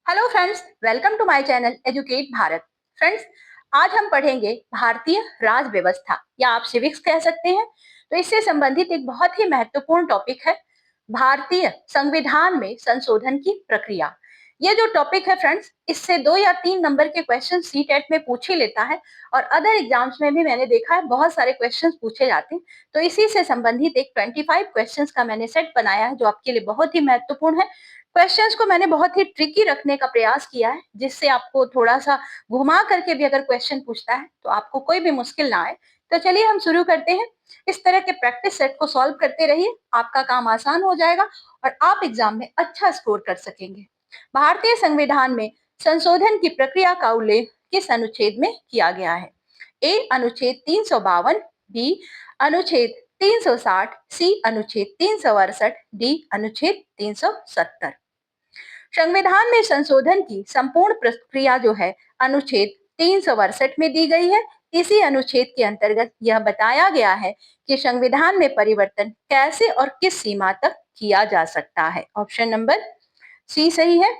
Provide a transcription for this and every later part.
Hello friends, welcome to my channel educate Bharat. Friends, आज हम पढ़ेंगे भारतीय राज व्यवस्था या आप सिविक्स कह सकते हैं। तो इससे संबंधित एक बहुत ही महत्वपूर्ण टॉपिक है भारतीय संविधान में संशोधन की प्रक्रिया। ये जो टॉपिक है फ्रेंड्स, इससे 2 या 3 नंबर के क्वेश्चन सीटेट में पूछ ही लेता है और अदर एग्जाम्स में भी मैंने देखा है बहुत सारे क्वेश्चन पूछे जाते हैं। तो इसी से संबंधित एक 25 क्वेश्चंस का मैंने सेट बनाया है जो आपके लिए बहुत ही महत्वपूर्ण है। क्वेश्चंस को मैंने बहुत ही ट्रिकी रखने का प्रयास किया है जिससे आपको थोड़ा सा घुमा करके भी अगर क्वेश्चन पूछता है तो आपको कोई भी मुश्किल ना आए। तो चलिए हम शुरू करते हैं। इस तरह के प्रैक्टिस सेट को सॉल्व करते रहिए, आपका काम आसान हो जाएगा और आप एग्जाम में अच्छा स्कोर कर सकेंगे। भारतीय संविधान में संशोधन की प्रक्रिया का उल्लेख किस अनुच्छेद में किया गया है? ए अनुच्छेद 352, बी अनुच्छेद 360, सी अनुच्छेद 368, डी अनुच्छेद 370। संविधान में संशोधन की संपूर्ण प्रक्रिया जो है अनुच्छेद 362 में दी गई है। इसी अनुच्छेद के अंतर्गत यह बताया गया है कि संविधान में परिवर्तन कैसे और किस सीमा तक किया जा सकता है। ऑप्शन नंबर सी सही है।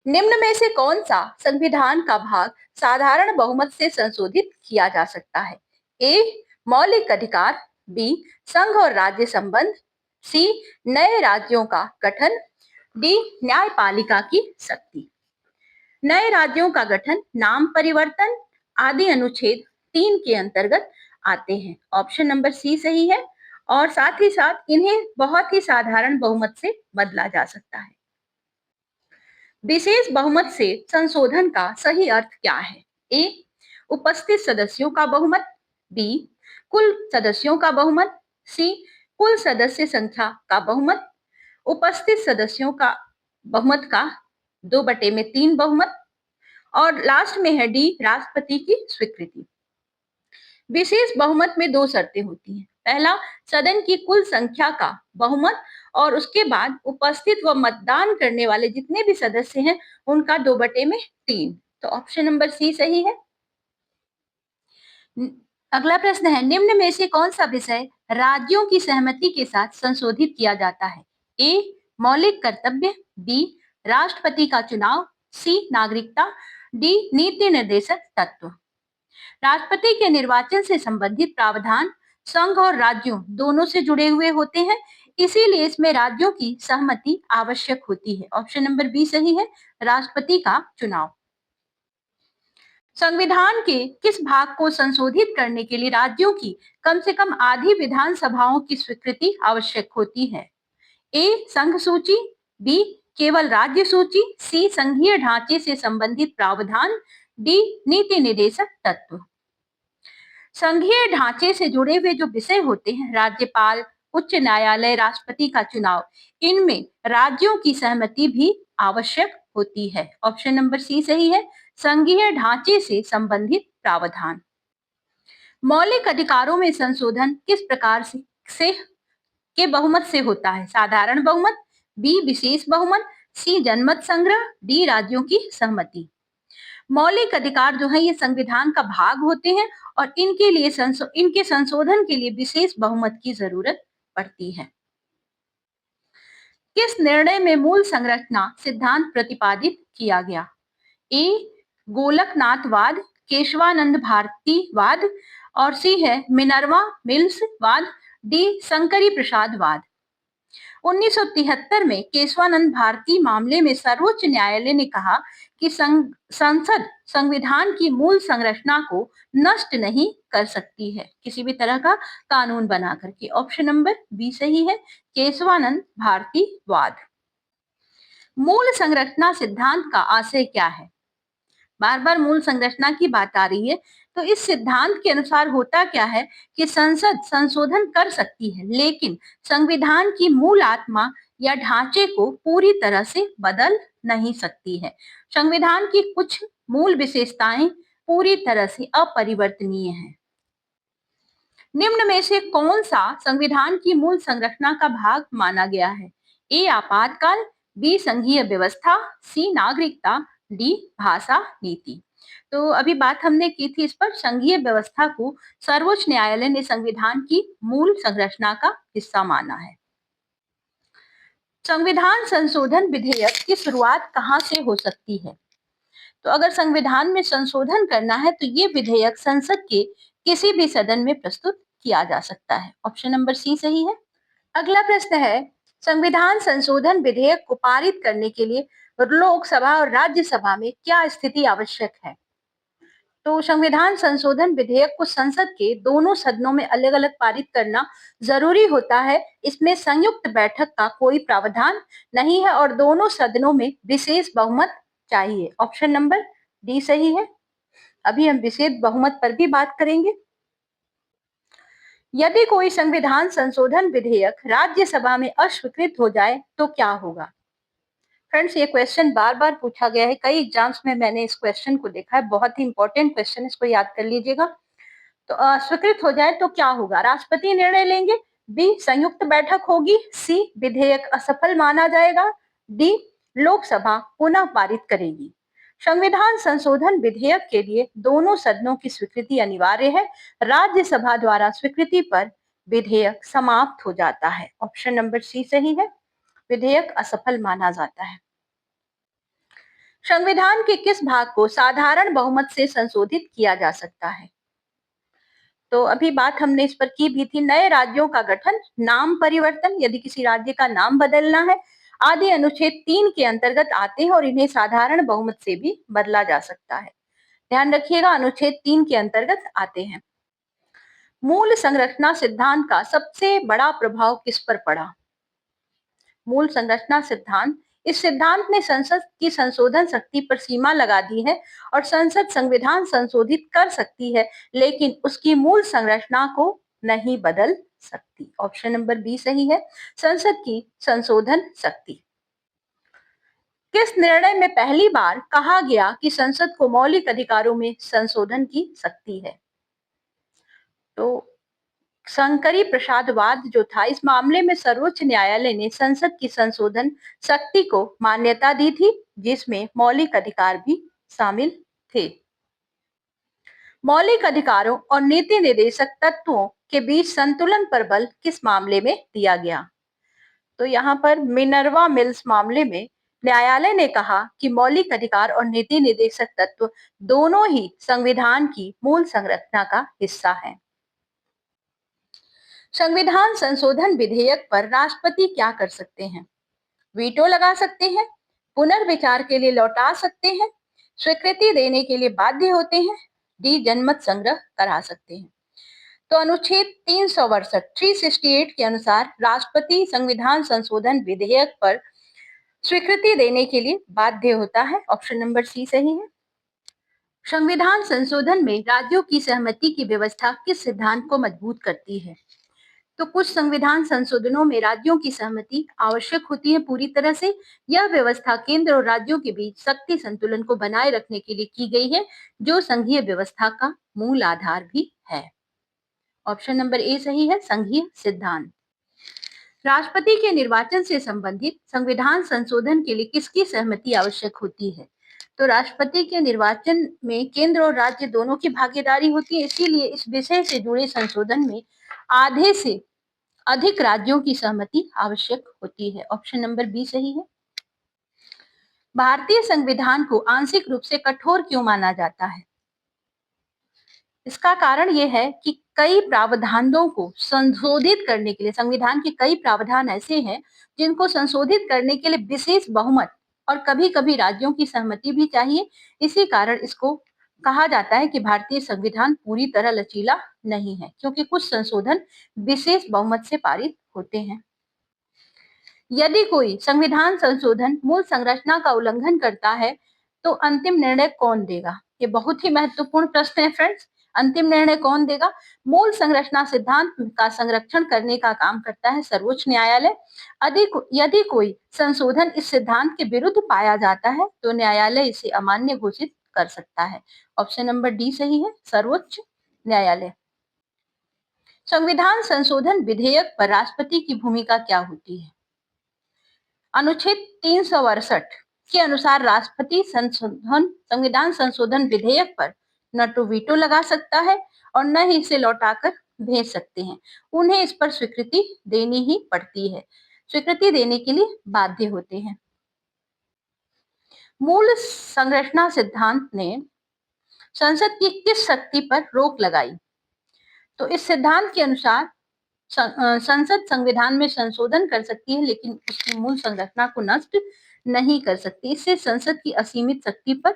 निम्न में से कौन सा संविधान का भाग साधारण बहुमत से संशोधित किया जा सकता है? ए मौलिक अधिकार, बी संघ और राज्य संबंध, सी नए राज्यों का गठन, डी न्यायपालिका की शक्ति। नए राज्यों का गठन, नाम परिवर्तन आदि अनुच्छेद 3 के अंतर्गत आते हैं। ऑप्शन नंबर सी सही है और साथ ही साथ इन्हें बहुत ही साधारण बहुमत से बदला जा सकता है। विशेष बहुमत से संशोधन का सही अर्थ क्या है? ए उपस्थित सदस्यों का बहुमत, बी कुल सदस्यों का बहुमत, सी कुल सदस्य संख्या का बहुमत, उपस्थित सदस्यों का बहुमत का 2/3 बहुमत और लास्ट में है डी राष्ट्रपति की स्वीकृति। विशेष बहुमत में 2 शर्तें होती हैं। पहला, सदन की कुल संख्या का बहुमत और उसके बाद उपस्थित व मतदान करने वाले जितने भी सदस्य हैं उनका 2/3। तो ऑप्शन नंबर सी सही है। अगला प्रश्न है, निम्न में से कौन सा विषय राज्यों की सहमति के साथ संशोधित किया जाता है? ए मौलिक कर्तव्य, बी राष्ट्रपति का चुनाव, सी नागरिकता, डी नीति निर्देशक तत्व। राष्ट्रपति के निर्वाचन से संबंधित प्रावधान संघ और राज्यों दोनों से जुड़े हुए होते हैं, इसीलिए इसमें राज्यों की सहमति आवश्यक होती है। ऑप्शन नंबर बी सही है, राष्ट्रपति का चुनाव। संविधान के किस भाग को संशोधित करने के लिए राज्यों की कम से कम आधी विधानसभाओं की स्वीकृति आवश्यक होती है? ए संघ सूची, बी केवल राज्य सूची, सी संघीय ढांचे से संबंधित प्रावधान, डी नीति निर्देशक तत्व। संघीय ढांचे से जुड़े हुए जो विषय होते हैं, राज्यपाल, उच्च न्यायालय, राष्ट्रपति का चुनाव, इनमें राज्यों की सहमति भी आवश्यक होती है। ऑप्शन नंबर सी सही है, संघीय ढांचे से संबंधित प्रावधान। मौलिक अधिकारों में संशोधन किस प्रकार से के बहुमत से होता है? साधारण बहुमत, बी विशेष बहुमत, सी जनमत संग्रह, डी राज्यों की सहमति। मौलिक अधिकार जो है ये संविधान का भाग होते हैं और इनके संशोधन के लिए विशेष बहुमत की जरूरत पड़ती है। किस निर्णय में मूल संरचना सिद्धांत प्रतिपादित किया गया? ए गोलकनाथवाद, केशवानंद भारतीवाद और सी है मिनर्वा मिल्स वाद, डी शंकरी प्रसाद वाद। 1973 में केशवानंद भारती मामले में सर्वोच्च न्यायालय ने कहा कि संसद संविधान की मूल संरचना को नष्ट नहीं कर सकती है किसी भी तरह का कानून बना करके। ऑप्शन नंबर बी सही है, केशवानंद भारती वाद। मूल संरचना सिद्धांत का आशय क्या है? बार बार मूल संरचना की बात आ रही है, तो इस सिद्धांत के अनुसार होता क्या है कि संसद संशोधन कर सकती है लेकिन संविधान की मूल आत्मा या ढांचे को पूरी तरह से बदल नहीं सकती है। संविधान की कुछ मूल विशेषताएं पूरी तरह से अपरिवर्तनीय हैं। निम्न में से कौन सा संविधान की मूल संरचना का भाग माना गया है? ए आपातकाल, बी संघीय व्यवस्था, सी नागरिकता, डी भाषा नीति। तो अभी बात हमने की थी इस पर, संघीय व्यवस्था को सर्वोच्च न्यायालय ने संविधान की मूल संरचना का हिस्सा माना है। संविधान संशोधन विधेयक की शुरुआत कहाँ से हो सकती है? तो अगर संविधान में संशोधन करना है तो ये विधेयक संसद के किसी भी सदन में प्रस्तुत किया जा सकता है। ऑप्शन नंबर सी सही है। अगला प्रश्न है, संविधान संशोधन विधेयक को पारित करने के लिए लोकसभा और राज्यसभा में क्या स्थिति आवश्यक है? तो संविधान संशोधन विधेयक को संसद के दोनों सदनों में अलग अलग पारित करना जरूरी होता है। इसमें संयुक्त बैठक का कोई प्रावधान नहीं है और दोनों सदनों में विशेष बहुमत चाहिए। ऑप्शन नंबर डी सही है। अभी हम विशेष बहुमत पर भी बात करेंगे। यदि कोई संविधान संशोधन विधेयक राज्यसभा में अस्वीकृत हो जाए तो क्या होगा? फ्रेंड्स, ये क्वेश्चन बार बार पूछा गया है, कई एग्जाम्स में मैंने इस क्वेश्चन को देखा है, बहुत ही इंपॉर्टेंट क्वेश्चन, इसको याद कर लीजिएगा। तो अस्वीकृत हो जाए तो क्या होगा? राष्ट्रपति निर्णय लेंगे, बी संयुक्त बैठक होगी, सी विधेयक असफल माना जाएगा, डी लोकसभा पुनः पारित करेगी। संविधान संशोधन विधेयक के लिए दोनों सदनों की स्वीकृति अनिवार्य है। राज्यसभा द्वारा स्वीकृति पर विधेयक समाप्त हो जाता है। ऑप्शन नंबर सी सही है। विधेयक असफल माना जाता है। संविधान के किस भाग को साधारण बहुमत से संशोधित किया जा सकता है? तो अभी बात हमने इस पर की भी थी। नए राज्यों का गठन, नाम परिवर्तन, यदि किसी राज्य का नाम बदलना है आदि अनुच्छेद 3 के अंतर्गत आते हैं और इन्हें साधारण बहुमत से भी बदला जा सकता है। ध्यान रखिएगा, अनुच्छेद 3 के अंतर्गत आते हैं। मूल संरचना सिद्धांत का सबसे बड़ा प्रभाव किस पर पड़ा? मूल संरचना सिद्धांत, इस सिद्धांत ने संसद की संशोधन शक्ति पर सीमा लगा दी है और संसद संविधान संशोधित कर सकती है लेकिन उसकी मूल संरचना को नहीं बदल सकती। ऑप्शन नंबर बी सही है। संसद की संशोधन शक्ति। किस निर्णय में पहली बार कहा गया कि संसद को मौलिक अधिकारों में संशोधन की शक्ति है? तो शंकरी प्रसादवाद जो था, इस मामले में सर्वोच्च न्यायालय ने संसद की संशोधन शक्ति को मान्यता दी थी जिसमें मौलिक अधिकार भी शामिल थे। मौलिक अधिकारों और नीति निर्देशक तत्वों के बीच संतुलन पर बल किस मामले में दिया गया? तो यहाँ पर मिनर्वा मिल्स मामले में न्यायालय ने कहा कि मौलिक अधिकार और नीति निर्देशक तत्व दोनों ही संविधान की मूल संरचना का हिस्सा हैं। संविधान संशोधन विधेयक पर राष्ट्रपति क्या कर सकते हैं? वीटो लगा सकते हैं, पुनर्विचार के लिए लौटा सकते हैं, स्वीकृति देने के लिए बाध्य होते हैं, डी जनमत संग्रह करा सकते हैं। तो अनुच्छेद 368 के अनुसार राष्ट्रपति संविधान संशोधन विधेयक पर स्वीकृति देने के लिए बाध्य होता है। ऑप्शन नंबर सी सही है। संविधान संशोधन में राज्यों की सहमति की व्यवस्था किस सिद्धांत को मजबूत करती है? तो कुछ संविधान संशोधनों में राज्यों की सहमति आवश्यक होती है पूरी तरह से। यह व्यवस्था केंद्र और राज्यों के बीच शक्ति संतुलन को बनाए रखने के लिए की गई है जो संघीय व्यवस्था का मूल आधार भी है। ऑप्शन नंबर ए सही है, संघीय सिद्धांत। राष्ट्रपति के निर्वाचन से संबंधित संविधान संशोधन के लिए किसकी सहमति आवश्यक होती है? तो राष्ट्रपति के निर्वाचन में केंद्र और राज्य दोनों की भागीदारी होती है, इसीलिए इस विषय से जुड़े संशोधन में आधे से अधिक राज्यों की सहमति आवश्यक होती है। ऑप्शन नंबर बी सही है। भारतीय संविधान को आंशिक रूप से कठोर क्यों माना जाता है? इसका कारण यह है कि कई प्रावधानों को संशोधित करने के लिए, संविधान के कई प्रावधान ऐसे हैं जिनको संशोधित करने के लिए विशेष बहुमत और कभी-कभी राज्यों की सहमति भी चाहिए। इसी कारण इसको कहा जाता है कि भारतीय संविधान पूरी तरह लचीला नहीं है क्योंकि कुछ संशोधन विशेष बहुमत से पारित होते हैं। यदि कोई संविधान संशोधन मूल संरचना का उल्लंघन करता है तो अंतिम निर्णय कौन देगा? ये बहुत ही महत्वपूर्ण प्रश्न है फ्रेंड्स। अंतिम निर्णय कौन देगा? मूल संरचना सिद्धांत का संरक्षण करने का काम करता है सर्वोच्च न्यायालय। यदि कोई संशोधन इस सिद्धांत के विरुद्ध पाया जाता है तो न्यायालय इसे अमान्य घोषित कर सकता है। ऑप्शन नंबर डी सही है, सर्वोच्च न्यायालय। संविधान संशोधन विधेयक पर राष्ट्रपति की भूमिका क्या होती है? अनुच्छेद 368 के अनुसार राष्ट्रपति संविधान संशोधन विधेयक पर न तो वीटो लगा सकता है और न ही इसे लौटाकर भेज सकते हैं। उन्हें इस पर स्वीकृति देनी ही पड़ती है। स्वीकृति देने के लिए बाध्य होते हैं। मूल संरचना सिद्धांत ने संसद की किस शक्ति पर रोक लगाई? तो इस सिद्धांत के अनुसार संसद संविधान में संशोधन कर सकती है, लेकिन उसकी मूल संरचना को नष्ट नहीं कर सकती। इससे संसद की असीमित शक्ति पर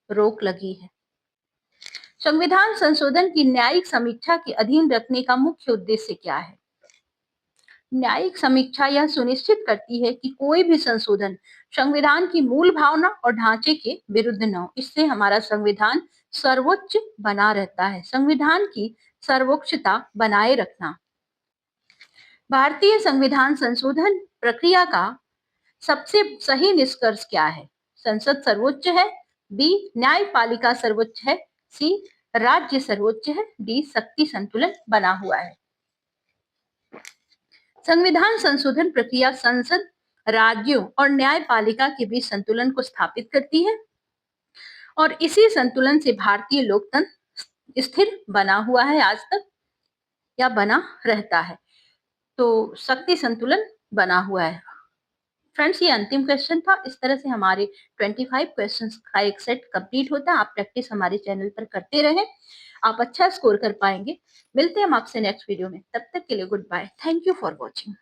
रोक लगी है। संविधान संशोधन की न्यायिक समीक्षा के अधीन रखने का मुख्य उद्देश्य क्या है? न्यायिक समीक्षा यह सुनिश्चित करती है कि कोई भी संशोधन संविधान की मूल भावना और ढांचे के विरुद्ध न हो। इससे हमारा संविधान सर्वोच्च बना रहता है। संविधान की सर्वोच्चता बनाए रखना। भारतीय संविधान संशोधन प्रक्रिया का सबसे सही निष्कर्ष क्या है? संसद सर्वोच्च है, बी न्यायपालिका सर्वोच्च है, सी राज्य सर्वोच्च है, डी शक्ति संतुलन बना हुआ है। संविधान संशोधन प्रक्रिया संसद, राज्यों और न्यायपालिका के बीच संतुलन को स्थापित करती है और इसी संतुलन से भारतीय लोकतंत्र स्थिर बना हुआ है आज तक या बना रहता है। तो शक्ति संतुलन बना हुआ है। फ्रेंड्स, ये अंतिम क्वेश्चन था। इस तरह से हमारे 25 क्वेश्चंस का एक सेट कंप्लीट होता है। आप प्रैक्टिस हमारे चैनल पर करते रहें, आप अच्छा स्कोर कर पाएंगे। मिलते हैं हम आपसे नेक्स्ट वीडियो में। तब तक के लिए good bye. Thank you for watching.